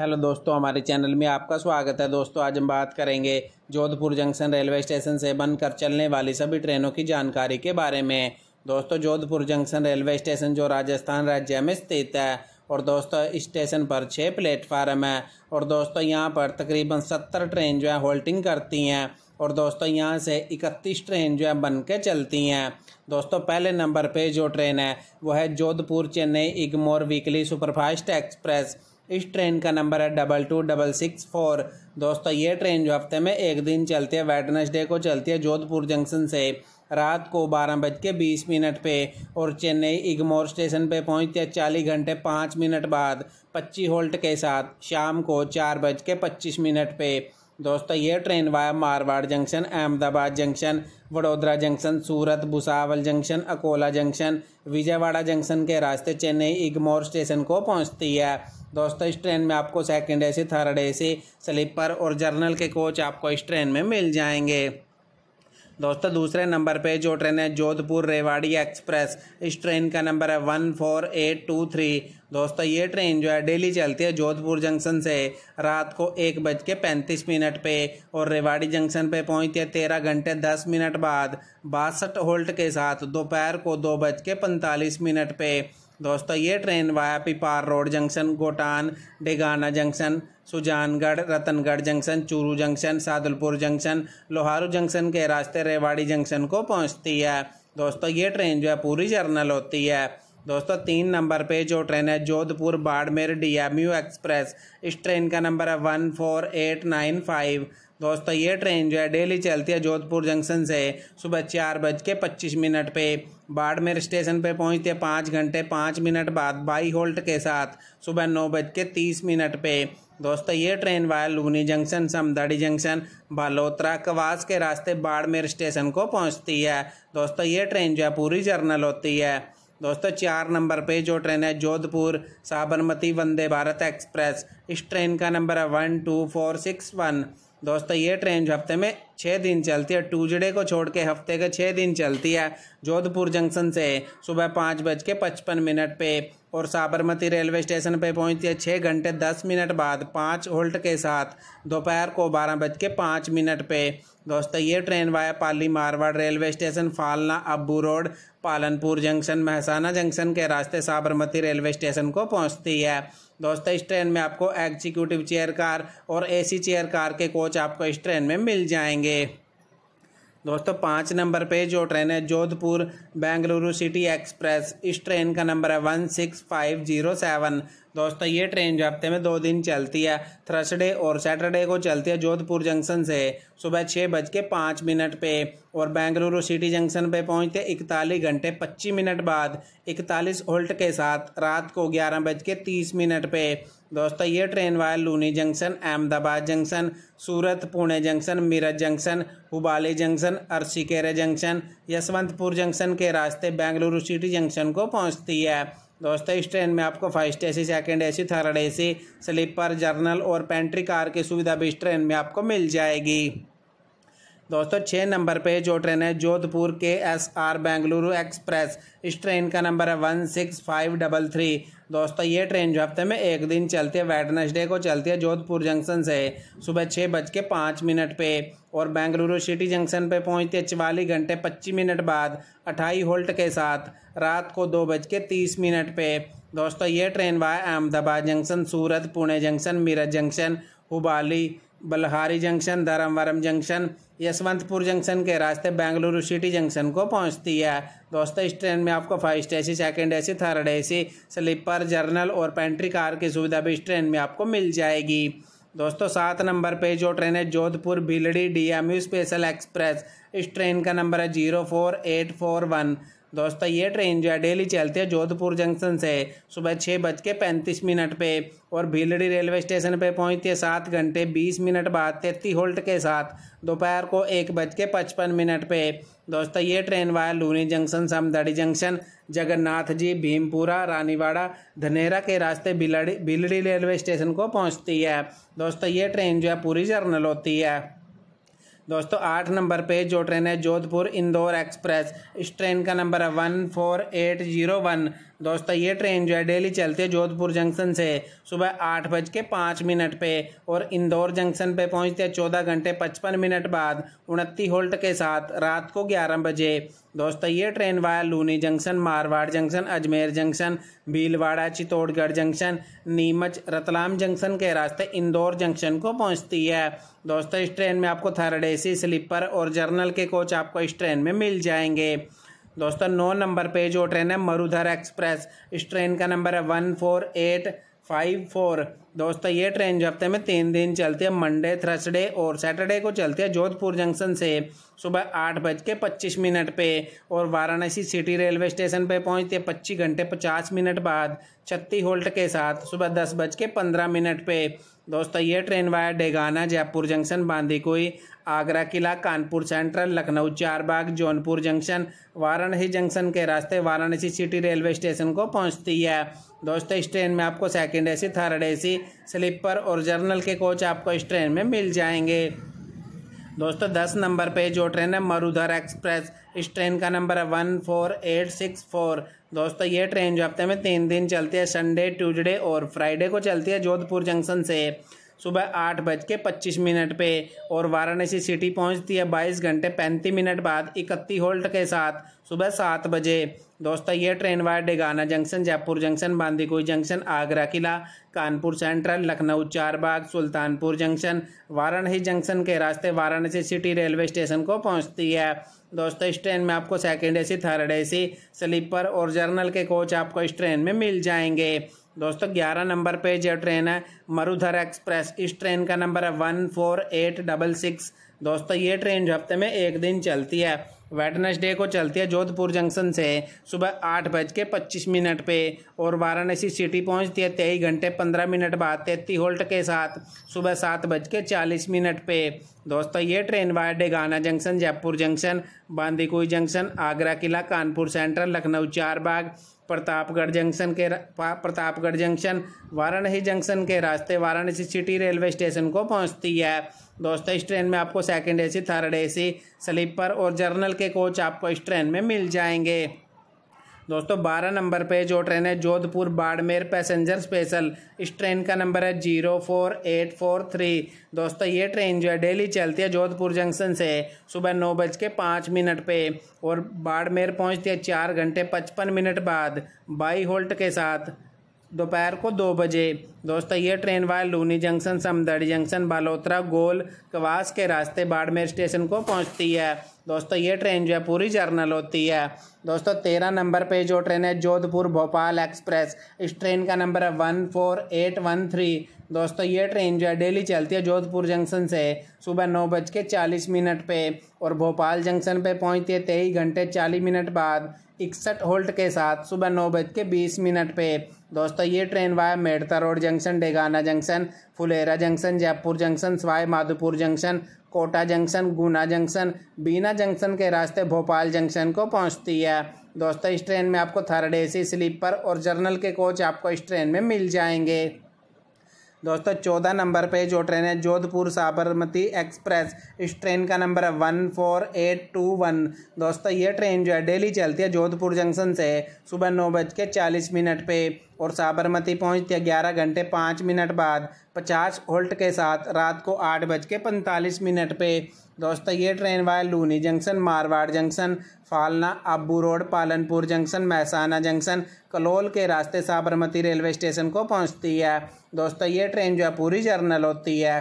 Hello दोस्तों, हमारे channel में आपका स्वागत है। दोस्तों, आज हम बात करेंगे जोधपुर जंक्शन रेलवे स्टेशन से बनकर चलने वाली सभी ट्रेनों की जानकारी के बारे में। दोस्तों, जोधपुर जंक्शन रेलवे स्टेशन जो राजस्थान राज्य में स्थित है और दोस्तों इस स्टेशन पर 6 प्लेटफार्म है और दोस्तों यहाँ पर तकरीबन 70 ट्रेन जो है होल्टिंग करती हैं और दोस्तों यहाँ से 31 ट्रेन जो है बन के चलती हैं। दोस्तों, पहले नंबर पे जो ट्रेन है वो है Jodhpur Chennai Egmore weekly superfast express. इस ट्रेन का नंबर है 22664। दोस्तों, ये ट्रेन जो हफ्ते में एक दिन चलती है, वेडनेसडे को चलती है जोधपुर जंक्शन से रात को 12:20 पे और चेन्नई इग्मोर स्टेशन पे पहुंचती है 40 घंटे 5 मिनट बाद 25 होल्ट के साथ शाम को 4:25 पे। दोस्तों, ये train via Marwar junction, Ahmedabad junction, Vadodara junction, Surat, Bhusawal junction, Akola junction, Vijayawada junction के रास्ते चेन्नई इग्मोर स्टेशन को पहुंचती है। दोस्तों, इस ट्रेन में आपको second AC, third AC, sleeper और जर्नल के कोच आपको इस ट्रेन में मिल जाएंगे। दोस्तों, दूसरे नंबर पे जो ट्रेन है जोधपुर रेवाड़ी एक्सप्रेस। इस ट्रेन का नंबर है 14823। दोस्तों, ये ट्रेन जो है डेली चलती है जोधपुर जंक्शन से रात को 1:35 पे और रेवाड़ी जंक्शन पे पहुंचती है 13 घंटे 10 मिनट बाद 62 होल्ट के साथ दोपहर को 2:45 पे। दोस्तों, ये train via Pipar road junction, Gotan, Degana junction, Sujangarh, Ratangarh junction, Churu junction, Sadulpur junction, Loharu junction के रास्ते रेवाड़ी जंक्शन को पहुंचती है। दोस्तों, ये ट्रेन जो है पूरी जर्नल होती है। दोस्तों, 3 नंबर पे जो ट्रेन है जोधपुर बाड़मेर डीएमयू एक्सप्रेस। इस ट्रेन का नंबर है 14895। दोस्तों, ये ट्रेन जो है डेली चलती है जोधपुर जंक्शन से सुबह 4:25 पे बाड़मेर स्टेशन पे पहुंचती है 5 घंटे 5 मिनट बाद 22 होल्ट के साथ सुबह 9:30 पे। दोस्तों, ये train via Luni junction, Samdari junction, Balotra, Kawas के रास्ते बाड़मेर स्टेशन को पहुंचती है। दोस्तों, ये ट्रेन जो है पूरी जर्नल होती है। दोस्तों, 4 नंबर पे जो ट्रेन है जोधपुर साबरमती वंदे भारत एक्सप्रेस। इस ट्रेन का नंबर है 12461। दोस्तों, ये ट्रेन जो हफ्ते में 6 दिन चलती है, ट्यूजडे को छोड़ के हफ्ते के 6 दिन चलती है जोधपुर जंक्शन से सुबह 5:55 पे और साबरमती रेलवे स्टेशन पे पहुंचती है 6 घंटे 10 मिनट बाद 5 होल्ट के साथ दोपहर को 12:05 पे। दोस्तों, ये train via Pali Marwar railway station, Falna, Abu road, Palanpur junction, Mehsana junction के रास्ते साबरमती रेलवे स्टेशन को पहुंचती है। दोस्तों, इस ट्रेन में आपको एग्जीक्यूटिव चेयर कार और एसी चेयर कार के कोच आपको इस ट्रेन में मिल जाएंगे। दोस्तों, 5 नंबर पे जो ट्रेन है जोधपुर बेंगलुरु सिटी एक्सप्रेस। इस ट्रेन का नंबर है 16507। दोस्तों, ये ट्रेन जो हफ्ते में 2 दिन चलती है, थर्सडे और सैटरडे को चलती है जोधपुर जंक्शन से सुबह 6:05 पे और बेंगलुरु सिटी जंक्शन पे पहुंचते 41 घंटे 25 मिनट बाद 41 होल्ट के साथ रात को 11:30 पे। दोस्तों, ये train via Luni junction, Ahmedabad junction, Surat, Pune junction, Meerut junction, Hubballi junction, Arsikere junction, Yesvantpur junction के रास्ते बेंगलुरु सिटी जंक्शन को पहुंचती है। दोस्तों, इस ट्रेन में आपको first AC, second AC, third AC, sleeper, general और पेंट्री कार की सुविधा भी इस ट्रेन में आपको मिल जाएगी। दोस्तों, 6 नंबर पे जो ट्रेन है जोधपुर KSR बेंगलुरु एक्सप्रेस। इस ट्रेन का नंबर है 16533। दोस्तों, ये ट्रेन जो हफ्ते में एक दिन चलती है, वेडनेसडे को चलती है जोधपुर जंक्शन से सुबह 6:05 पे और बेंगलुरु सिटी जंक्शन पे पहुंचती है 44 घंटे 25 मिनट बाद 28 होल्ट के साथ रात को 2:30 पे। दोस्तों, ये train via Ahmedabad junction, Surat, Pune junction, Meerut junction, Hubli, Ballari junction, Dharmavaram junction, Yesvantpur junction के रास्ते बेंगलुरु सिटी जंक्शन को पहुंचती है। दोस्तों, इस ट्रेन में आपको first AC, second AC, third AC, sleeper, general और पेंट्री कार की सुविधा भी इस ट्रेन में आपको मिल जाएगी। दोस्तों, 7 नंबर पे जो ट्रेन है Jodhpur Bhiladi DMU special express. इस ट्रेन का नंबर है 04841। दोस्तों, ये ट्रेन जो है डेली चलती है जोधपुर जंक्शन से सुबह 6:35 पे और भीलड़ी रेलवे स्टेशन पे पहुंचती है 7 घंटे 20 मिनट बाद 33 होल्ट के साथ दोपहर को 1:55 पे। दोस्तों, ये train via Luni junction, Samdari junction, Jagannath ji, Bhimpura, Raniwara, Dhanera के रास्ते भीलड़ी रेलवे स्टेशन को पहुंचती है। दोस्तों, ये ट्रेन जो है पूरी जर्नल होती है। दोस्तों 8 नंबर पे जो ट्रेन है जोधपुर इंदौर एक्सप्रेस, इस ट्रेन का नंबर है 14801। दोस्तों ये ट्रेन जो है डेली चलती है जोधपुर जंक्शन से सुबह 8:05 पे और इंदौर जंक्शन पे पहुंचती है 14 घंटे 55 मिनट बाद 29 होल्ट के साथ रात को 11 बजे। दोस्तों ये train via Luni junction, Marwar junction, Ajmer junction, Bhilwara, Chittorgarh junction, Neemuch, Ratlam junction के रास्ते इंदौर जंक्शन को पहुंचती है। दोस्तों इस ट्रेन में आपको थर्ड एसी, स्लीपर और जर्नल के कोच आपको इस ट्रेन में मिल जाएंगे। दोस्तों 9 नंबर पे जो ट्रेन है मरुधर एक्सप्रेस, इस ट्रेन का नंबर है 14854। दोस्तों ये ट्रेन जो हफ्ते में 3 दिन चलती है, मंडे, थर्सडे और सैटरडे को चलती है जोधपुर जंक्शन से सुबह 8:25 पे और वाराणसी सिटी रेलवे स्टेशन पे पहुंचती है 25 घंटे 50 मिनट बाद 36 होल्ट के साथ सुबह 10:15 पे। दोस्तों ये train via Degana, Jaipur junction, Bandikui, Agra Qila, Kanpur central, Lucknow Charbagh, Jaunpur junction, Varanasi junction के रास्ते वाराणसी सिटी रेलवे स्टेशन को पहुंचती है। दोस्तों इस ट्रेन में आपको second AC, third AC, sleeper और जर्नल के कोच आपको इस ट्रेन में मिल जाएंगे। दोस्तों 10 नंबर पे जो ट्रेन है मरुधर एक्सप्रेस, इस ट्रेन का नंबर है 14864। दोस्तों ये ट्रेन जो हफ्ते में 3 दिन चलती है, संडे, ट्यूसडे और फ्राइडे को चलती है जोधपुर जंक्शन से सुबह 8:25 पे और वाराणसी सिटी पहुंचती है 22 घंटे 35 मिनट बाद 31 होल्ट के साथ सुबह 7 बजे। दोस्तों ये train via Degana junction, Jaipur junction, Bandikui junction, Agra Qila, Kanpur central, Lucknow Charbagh, Sultanpur junction, Varanasi junction के रास्ते वाराणसी सिटी रेलवे स्टेशन को पहुंचती है। दोस्तों इस ट्रेन में आपको second AC, third AC, sleeper और जर्नल के कोच आपको इस ट्रेन में मिल जाएंगे। दोस्तों 11 नंबर पे जो ट्रेन है मरुधर एक्सप्रेस, इस ट्रेन का नंबर है 14866। दोस्तों ये ट्रेन जो हफ्ते में 1 दिन चलती है, वेडनेसडे को चलती है जोधपुर जंक्शन से सुबह 8:25 पे और वाराणसी सिटी पहुंचती है 23 घंटे 15 मिनट बाद 33 होल्ट के साथ सुबह 7:40 पे। दोस्तों ये train via Degana junction, Jaipur junction, Bandikui junction, Agra Qila, Kanpur central, Lucknow Charbagh, Pratapgarh junction, Varanasi junction के रास्ते वाराणसी सिटी रेलवे स्टेशन को पहुंचती है। दोस्तों इस ट्रेन में आपको second AC, third AC, sleeper और जर्नल के कोच आपको इस ट्रेन में मिल जाएंगे। दोस्तों 12 नंबर पे जो ट्रेन है जोधपुर बाड़मेर पैसेंजर स्पेशल, इस ट्रेन का नंबर है 04843। दोस्तों ये ट्रेन जो है डेली चलती है जोधपुर जंक्शन से सुबह 9:05 पे और बाड़मेर पहुंचती है 4 घंटे 55 मिनट बाद 22 होल्ट के साथ दोपहर को 2 बजे। दोस्तों ये train via Luni junction, Samdari junction, Balotra, Gol Kawas के रास्ते बाड़मेर स्टेशन को पहुंचती है। दोस्तों ये ट्रेन जो है पूरी जर्नल होती है। दोस्तों 13 नंबर पे जो ट्रेन है जोधपुर भोपाल एक्सप्रेस, इस ट्रेन का नंबर है 14813। दोस्तों ये ट्रेन जो है डेली चलती है जोधपुर जंक्शन से सुबह 9:40 पे और भोपाल जंक्शन पे पहुंचती है 23 घंटे 40 मिनट बाद 61 होल्ट के साथ सुबह 9:20 पे। दोस्तों ये train via Merta road junction, Degana junction, Phulera junction, Jaipur junction, Sawai Madhopur junction, Kota junction, Guna junction, Bina junction के रास्ते भोपाल जंक्शन को पहुंचती है। दोस्तों इस ट्रेन में आपको थर्ड एसी, स्लीपर और जर्नल के कोच आपको इस ट्रेन में मिल जाएंगे। दोस्तों 14 नंबर पे जो ट्रेन है जोधपुर साबरमती एक्सप्रेस, इस ट्रेन का नंबर है 14821। दोस्तों ये ट्रेन जो है डेली चलती है जोधपुर जंक्शन से सुबह 9:40 पे और साबरमती पहुंचती है 11 घंटे 5 मिनट बाद 50 होल्ट के साथ रात को 8:45 पे। दोस्तों ये train via Luni junction, Marwar junction, Falna, Abu road, Palanpur junction, Mehsana junction, Kalol के रास्ते साबरमती रेलवे स्टेशन को पहुंचती है। दोस्तों ये ट्रेन जो है पूरी जर्नल होती है।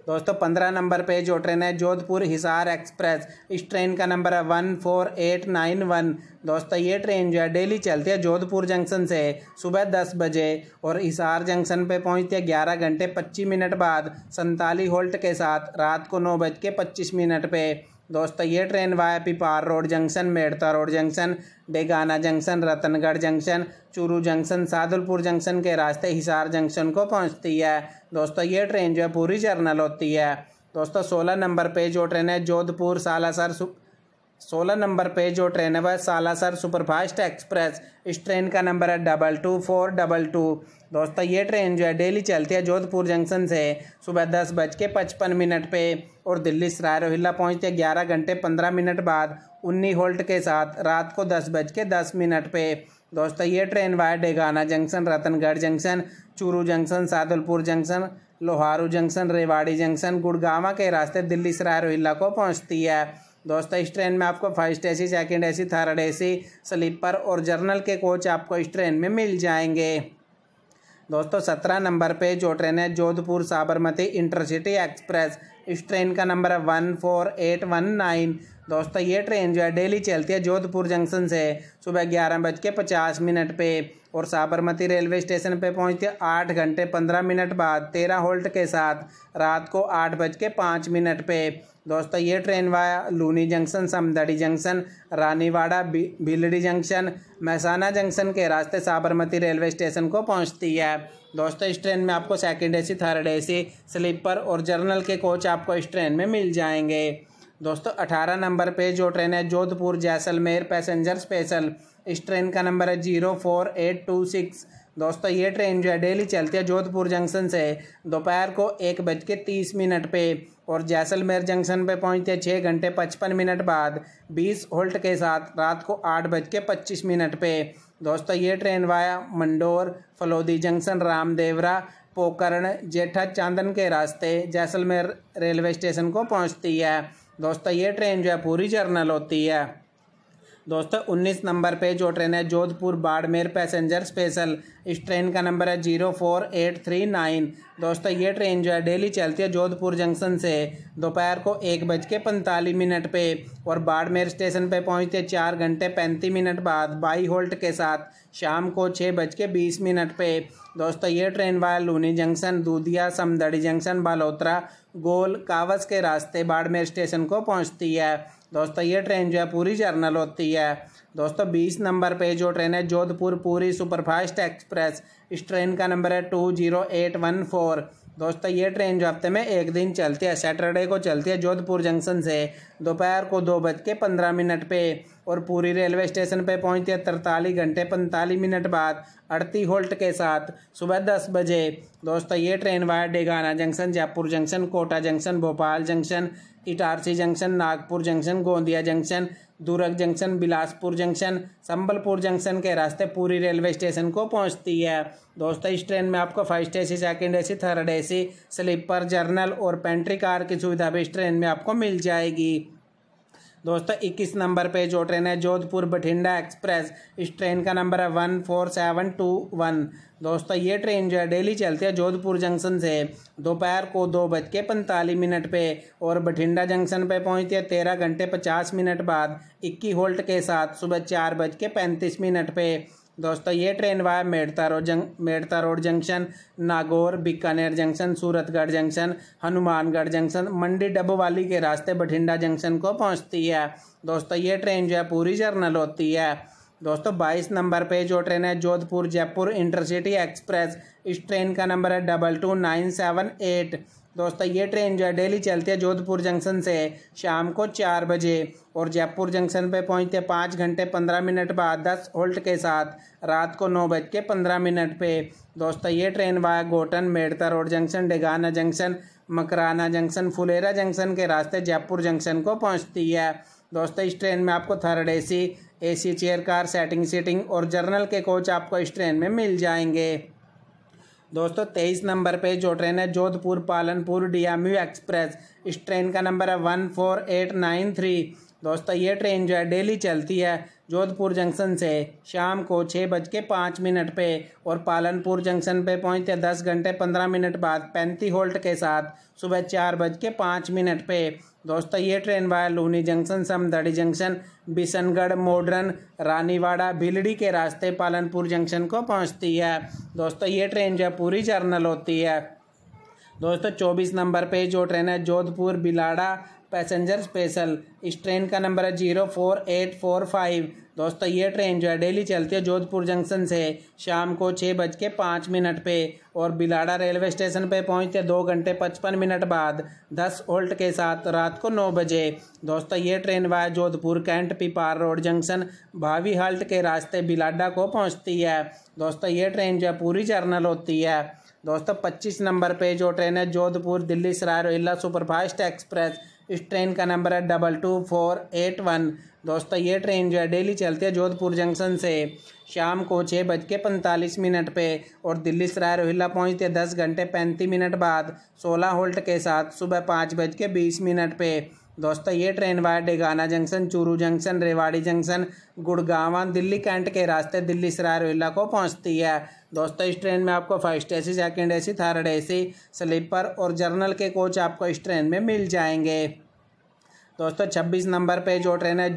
दोस्तों 15 नंबर पे जो ट्रेन है जोधपुर हिसार एक्सप्रेस, इस ट्रेन का नंबर है 14891। दोस्तों ये ट्रेन जो है डेली चलती है जोधपुर जंक्शन से सुबह 10 बजे और हिसार जंक्शन पे पहुंचती है 11 घंटे 25 मिनट बाद 47 होल्ट के साथ रात को 9:25 पे। दोस्तों ये train via Pipar road junction, Merta road junction, Degana junction, Ratangarh junction, Churu junction, Sadulpur junction के रास्ते हिसार जंक्शन को पहुंचती है। दोस्तों ये ट्रेन जो है पूरी जर्नल होती है। दोस्तों 16 नंबर पे जो ट्रेन है जोधपुर सालासर 16 नंबर पे जो ट्रेन है वह सालासर सुपरफास्ट एक्सप्रेस, इस ट्रेन का नंबर है 22422। दोस्तों ये ट्रेन जो है डेली चलती है जोधपुर जंक्शन से सुबह 10:55 पे और दिल्ली सराय रोहिल्ला पहुंचती है 11 घंटे 15 मिनट बाद 19 होल्ट के साथ रात को 10:10 पे। दोस्तों ये train via Degana junction, Ratangarh junction, Churu junction, Sadulpur junction, Loharu junction, Rewari junction, Gurgaon के रास्ते दिल्ली सराय रोहिल्ला को पहुंचती है। दोस्तों इस ट्रेन में आपको first AC, second AC, third AC, sleeper और जर्नल के कोच आपको इस ट्रेन में मिल जाएंगे। दोस्तों 17 नंबर पे जो ट्रेन है जोधपुर साबरमती इंटरसिटी एक्सप्रेस, इस ट्रेन का नंबर है 14819। दोस्तों ये ट्रेन जो है डेली चलती है जोधपुर जंक्शन से सुबह 11:50 पे और साबरमती रेलवे स्टेशन पे पहुंचती है 8 घंटे 15 मिनट बाद 13 होल्ट के साथ रात को 8:05 पे। दोस्तों ये train via Luni junction, Samdari junction, Raniwara, Bhildi junction, Mehsana junction के रास्ते साबरमती रेलवे स्टेशन को पहुंचती है। दोस्तों इस ट्रेन में आपको second AC, third AC, sleeper और जर्नल के कोच आपको इस ट्रेन में मिल जाएंगे। दोस्तों 18 नंबर पे जो ट्रेन है जोधपुर जैसलमेर पैसेंजर स्पेशल, इस ट्रेन का नंबर है 04826। दोस्तों ये ट्रेन जो है डेली चलती है जोधपुर जंक्शन से दोपहर को 1:30 पे और जैसलमेर जंक्शन पे पहुंचती है 6 घंटे 55 मिनट बाद 20 होल्ट के साथ रात को 8:25 पे। दोस्तों ये train via Mandor, Phalodi junction, Ramdevra, Pokaran, Jetha Chandan के रास्ते जैसलमेर रेलवे स्टेशन को पहुंचती है। दोस्तों ये ट्रेन जो है पूरी जर्नल होती है। दोस्तों 19 नंबर पे जो ट्रेन है जोधपुर बाड़मेर पैसेंजर स्पेशल, इस ट्रेन का नंबर है 04839। दोस्तों ये ट्रेन जो है डेली चलती है जोधपुर जंक्शन से दोपहर को 1:45 पे और बाड़मेर स्टेशन पे पहुंचती है 4 घंटे 35 मिनट बाद 22 होल्ट के साथ शाम को 6:20 पे। दोस्तों ये ट्रेन वाया लूनी जंक्शन, दूधिया, समदड़ी जंक्शन, बालोतरा, गोल, कावस के रास्ते बाड़मेर स्टेशन को पहुंचती है। दोस्तों ये ट्रेन जो है पूरी जर्नल होती है। दोस्तों 20 नंबर पे जो ट्रेन है जोधपुर पूरी सुपरफास्ट एक्सप्रेस, इस ट्रेन का नंबर है 20814। दोस्तों ये ट्रेन जो हफ्ते में एक दिन चलती है, सैटरडे को चलती है जोधपुर जंक्शन से दोपहर को 2:15 पे और पूरी रेलवे स्टेशन पे पहुंचती है 43 घंटे 45 मिनट बाद 38 होल्ट के साथ सुबह 10 बजे। दोस्तों ये train via Degana junction, Jaipur junction, Kota junction, Bhopal junction, Itarsi junction, Nagpur junction, Gondia junction, Durg junction, Bilaspur junction, Sambalpur junction के रास्ते पूरी रेलवे स्टेशन को पहुंचती है। दोस्तों इस ट्रेन में आपको first AC, second AC, third AC, sleeper, general और पेंट्री कार की सुविधा भी इस ट्रेन में आपको मिल जाएगी। दोस्तों 21 नंबर पे जो ट्रेन है जोधपुर बठिंडा एक्सप्रेस, इस ट्रेन का नंबर है 14721। दोस्तों ये ट्रेन जो है डेली चलती है जोधपुर जंक्शन से दोपहर को 2:45 पे और बठिंडा जंक्शन पे पहुंचती है 13 घंटे 50 मिनट बाद 21 होल्ट के साथ सुबह 4:35 पे। दोस्तों ये train via Merta road junction, Nagaur, Bikaner junction, Suratgarh junction, Hanumangarh junction, Mandi Dabwali के रास्ते बठिंडा जंक्शन को पहुंचती है। दोस्तों ये ट्रेन जो है पूरी जर्नल होती है। दोस्तों 22 नंबर पे जो ट्रेन है जोधपुर जयपुर इंटरसिटी एक्सप्रेस, इस ट्रेन का नंबर है 22978। दोस्तों ये ट्रेन जो है डेली चलती है जोधपुर जंक्शन से शाम को 4 बजे और जयपुर जंक्शन पे पहुंचते 5 घंटे 15 मिनट बाद 10 होल्ट के साथ रात को 9:15 पे। दोस्तों ये train via Gotan, Merta road junction, Degana junction, Makrana junction, Phulera junction के रास्ते जयपुर जंक्शन को पहुंचती है। दोस्तों इस ट्रेन में आपको third AC, AC chair car, seating और जर्नल के कोच आपको इस ट्रेन में मिल जाएंगे। दोस्तों 23 नंबर पे जो ट्रेन है जोधपुर पालनपुर DMU एक्सप्रेस, इस ट्रेन का नंबर है 14893। दोस्तों ये ट्रेन जो है डेली चलती है जोधपुर जंक्शन से शाम को 6:05 पे और पालनपुर जंक्शन पे पहुंचते 10 घंटे 15 मिनट बाद 35 होल्ट के साथ सुबह 4:05 पे। दोस्तों ये train via Luni junction, Samdari junction, Bishangarh, Modran, Raniwara, Bhildi के रास्ते पालनपुर जंक्शन को पहुंचती है। दोस्तों ये ट्रेन जो है पूरी जर्नल होती है। दोस्तों 24 नंबर पे जो ट्रेन है जोधपुर बिलाड़ा पैसेंजर स्पेशल। इस ट्रेन का नंबर है 04845। दोस्तों ये ट्रेन जो है डेली चलती है जोधपुर जंक्शन से शाम को 6:05 पे और बिलाड़ा रेलवे स्टेशन पे पहुंचते 2 घंटे 55 मिनट बाद 10 होल्ट के साथ रात को 9 बजे। दोस्तों ये train via Jodhpur cantt Pipar road junction Bhavi halt के रास्ते बिलाडा को पहुंचती है। दोस्तों ये ट्रेन जो है पूरी जर्नल होती है। दोस्तों 25 नंबर पे जो ट्रेन है जोधपुर दिल्ली सराय रोहिल्ला सुपरफास्ट एक्सप्रेस। इस ट्रेन का नंबर है 22481। दोस्तों ये ट्रेन जो है डेली चलती है जोधपुर जंक्शन से शाम को 6:45 पे और दिल्ली सराय रोहिल्ला पहुंचती है 10 घंटे 35 मिनट बाद 16 होल्ट के साथ सुबह 5:20 पे। दोस्तों ये train via Degana junction, Churu junction, Rewari junction, Gurgaon Delhi cantt के रास्ते दिल्ली सराय रोहिल्ला को पहुंचती है। दोस्तों इस ट्रेन में आपको first AC, second AC, third AC, sleeper और जर्नल के कोच आपको इस ट्रेन में मिल जाएंगे। दोस्तों 26 नंबर पे जो ट्रेन है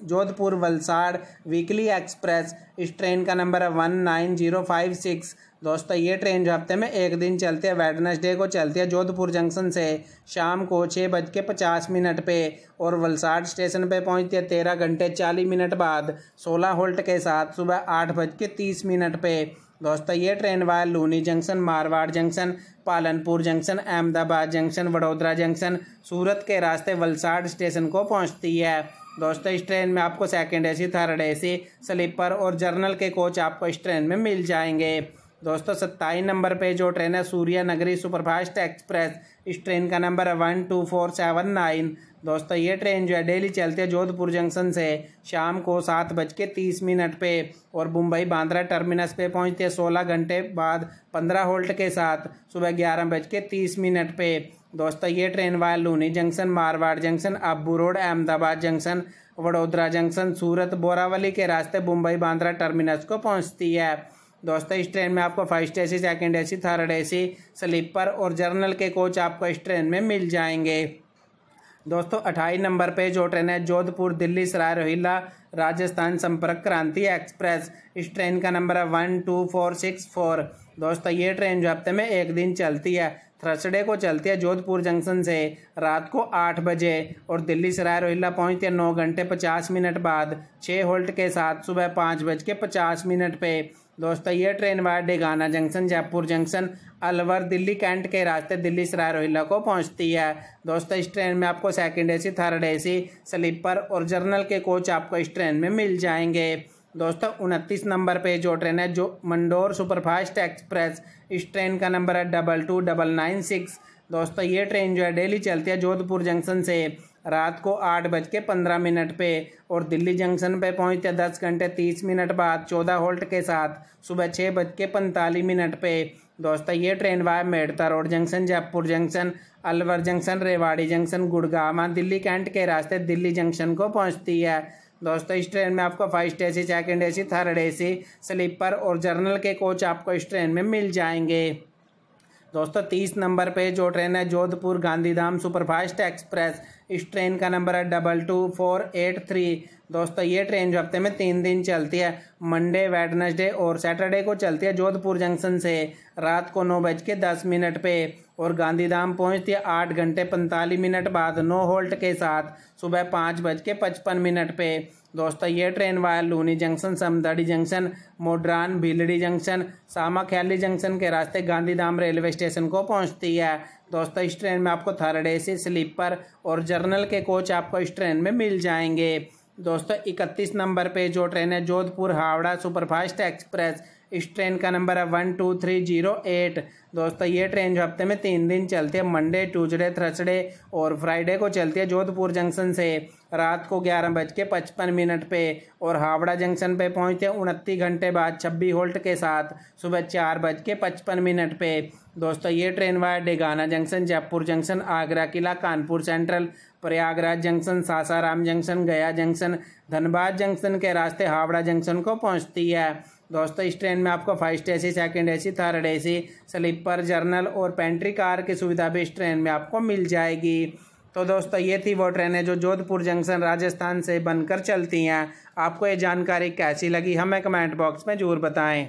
जोधपुर वलसाड़ वीकली एक्सप्रेस। इस ट्रेन का नंबर है 19056। दोस्तों ये ट्रेन जो हफ्ते में एक दिन चलती है वेडनेसडे को चलती है जोधपुर जंक्शन से शाम को 6:50 पे और वलसाड़ स्टेशन पे पहुंचती है 13 घंटे 40 मिनट बाद 16 होल्ट के साथ सुबह 8:30 पे। दोस्तों ये train via Luni junction, Marwar junction, Palanpur junction, Ahmedabad junction, Vadodara junction, Surat के रास्ते वलसाड़ स्टेशन को पहुंचती है। दोस्तों इस ट्रेन में आपको second AC, third AC, sleeper और जर्नल के कोच आपको इस ट्रेन में मिल जाएंगे। दोस्तों 27 नंबर पे जो ट्रेन है सूर्या नगरी सुपरफास्ट एक्सप्रेस। इस ट्रेन का नंबर है 12479। दोस्तों ये ट्रेन जो है डेली चलती है जोधपुर जंक्शन से शाम को 7:30 पे और मुंबई बांद्रा टर्मिनस पे पहुंचती है 16 घंटे बाद 15 होल्ट के साथ सुबह 11:30 पे। दोस्तों ये train via Luni junction, Marwar junction, Abu road, Ahmedabad junction, Vadodara junction, Surat, Borivali के रास्ते मुंबई बांद्रा टर्मिनस को पहुंचती है। दोस्तों इस ट्रेन में आपको first AC, second AC, third AC, sleeper और जर्नल के कोच आपको इस ट्रेन में मिल जाएंगे। दोस्तों 28 नंबर पे जो ट्रेन है जोधपुर दिल्ली सराय रोहिल्ला राजस्थान संपर्क क्रांति एक्सप्रेस। इस ट्रेन का नंबर है 12464। दोस्तों ये ट्रेन जो हफ्ते में एक दिन चलती है थर्सडे को चलती है जोधपुर जंक्शन से रात को 8 बजे और दिल्ली सराय रोहिल्ला पहुंचती है 9 घंटे 50 मिनट बाद 6 होल्ट के साथ सुबह 5:50 पे। दोस्तों ये train via Degana junction, Jaipur junction, Alwar, Delhi cantt के रास्ते दिल्ली सराय रोहिल्ला को पहुंचती है। दोस्तों इस ट्रेन में आपको second AC, third AC, sleeper और जर्नल के कोच आपको इस ट्रेन में मिल जाएंगे। दोस्तों 29 नंबर पे जो ट्रेन है जो मंडोर सुपरफास्ट एक्सप्रेस। इस ट्रेन का नंबर है 22996। दोस्तों ये ट्रेन जो है डेली चलती है जोधपुर जंक्शन से रात को 8:15 पे और दिल्ली जंक्शन पे पहुंचते हैं 10 घंटे 30 मिनट बाद 14 होल्ट के साथ सुबह 6:45 पे। दोस्तों ये train via Merta road junction, Jaipur junction, Alwar junction, Rewari junction, Gurgaon Delhi cantt के रास्ते दिल्ली जंक्शन को पहुंचती है। दोस्तों इस ट्रेन में आपको first AC, second AC, third AC, sleeper और जर्नल के कोच आपको इस ट्रेन में मिल जाएंगे। दोस्तों 30 नंबर पे जो ट्रेन है जोधपुर गांधीधाम सुपरफास्ट एक्सप्रेस। इस ट्रेन का नंबर है 22483। दोस्तों ये ट्रेन जो हफ्ते में 3 दिन चलती है मंडे, वेडनेसडे और सैटरडे को चलती है जोधपुर जंक्शन से रात को 9:10 पे और गांधीधाम पहुंचती है 8 घंटे 45 मिनट बाद 9 होल्ट के साथ सुबह 5:55 पे। दोस्तों ये train via Luni junction, Samdari junction, Modran, Bhildi junction, Samakhiali junction के रास्ते गांधीधाम रेलवे स्टेशन को पहुंचती है। दोस्तों इस ट्रेन में आपको थर्ड एसी, स्लीपर और जर्नल के कोच आपको इस ट्रेन में मिल जाएंगे। दोस्तों 31 नंबर पे जो ट्रेन है जोधपुर हावड़ा सुपरफास्ट एक्सप्रेस। इस ट्रेन का नंबर है 12308। दोस्तों ये ट्रेन जो हफ्ते में 3 दिन चलती है मंडे, ट्यूसडे, थर्सडे और फ्राइडे को चलती है जोधपुर जंक्शन से रात को 11:55 पे और हावड़ा जंक्शन पे पहुंचते हैं 29 घंटे बाद 26 होल्ट के साथ सुबह 4:55 पे। दोस्तों ये train via Degana junction, Jaipur junction, Agra Qila, Kanpur central, Prayagraj junction, Sasaram junction, Gaya junction, Dhanbad junction के रास्ते हावड़ा जंक्शन को पहुंचती है। दोस्तों इस ट्रेन में आपको first AC, second AC, third AC, sleeper, general और पेंट्री कार की सुविधा भी इस ट्रेन में आपको मिल जाएगी। तो दोस्तों ये थी वो ट्रेनें जो जोधपुर जंक्शन राजस्थान से बनकर चलती हैं। आपको ये जानकारी कैसी लगी हमें कमेंट बॉक्स में ज़रूर बताएं।